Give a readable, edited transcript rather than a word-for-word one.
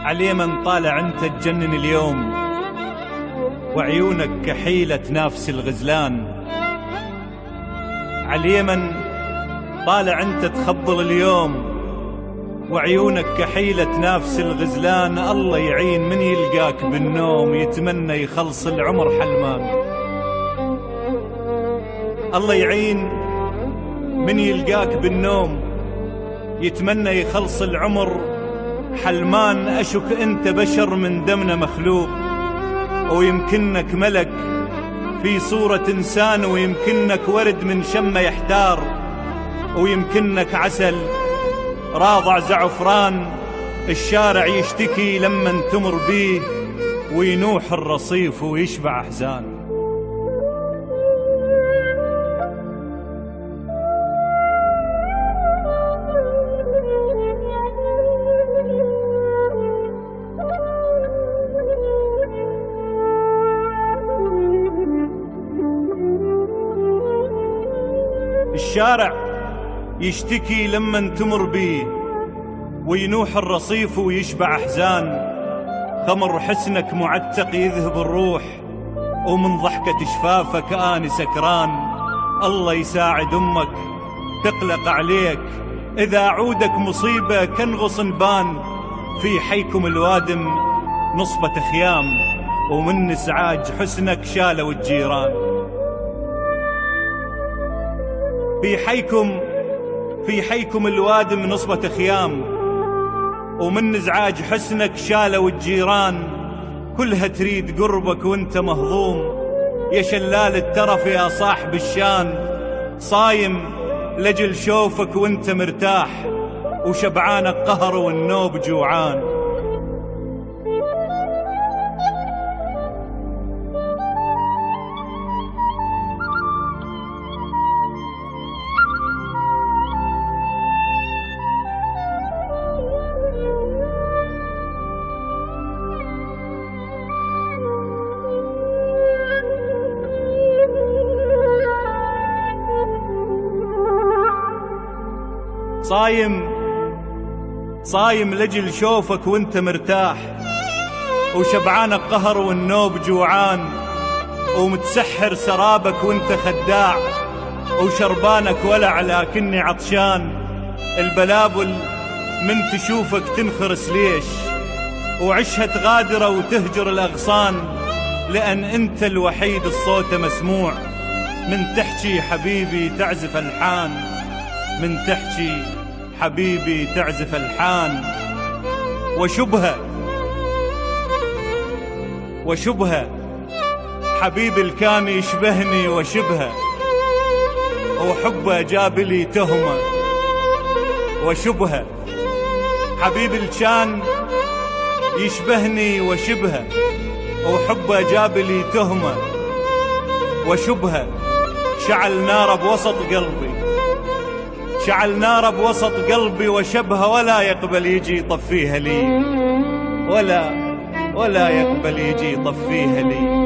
عليمن طالع انت تجنن اليوم، وعيونك كحيلة نافس الغزلان. عليمن طالع انت تخبل اليوم، وعيونك كحيلة نافس الغزلان. الله يعين من يلقاك بالنوم يتمنى يخلص العمر حلمان. الله يعين من يلقاك بالنوم يتمنى يخلص العمر حلمان. أشك أنت بشر من دمنا مخلوق، ويمكنك ملك في صورة إنسان، ويمكنك ورد من شمه يحتار، ويمكنك عسل راضع زعفران. الشارع يشتكي لما تمر بيه، وينوح الرصيف ويشبع أحزان. الشارع يشتكي لما تمر بيه، وينوح الرصيف ويشبع أحزان. خمر حسنك معتق يذهب الروح، ومن ضحكة شفافك آني سكران. الله يساعد أمك تقلق عليك، إذا عودك مصيبة كنغص بان. في حيكم الوادم نصبة خيام، ومن إزعاج حسنك شالوا الجيران. في حيكم الوادم نصبة خيام، ومن ازعاج حسنك شالوا الجيران. كلها تريد قربك وانت مهضوم، يا شلال الترف يا صاحب الشان. صايم لجل شوفك وانت مرتاح، وشبعانك قهر والنوب جوعان. صايم لجل شوفك وانت مرتاح، وشبعانك قهر والنوب جوعان. ومتسحر سرابك وانت خداع، وشربانك ولع لكني عطشان. البلابل من تشوفك تنخرس ليش، وعشها تغادر وتهجر الأغصان. لأن انت الوحيد الصوت مسموع، من تحكي حبيبي تعزف الحان. من تحكي حبيبي تعزف الحان. وشبهه حبيبي الكان يشبهني وشبهه، وحبه جاب لي تهمه. وشبهه حبيبي الكان يشبهني وشبهه، وحبه جاب لي تهمه. وشبهه شعل نار بوسط قلبي، شعل نار بوسط قلبي. وشبهه ولا يقبل يجي يطفيها لي، ولا يقبل يجي يطفيها لي.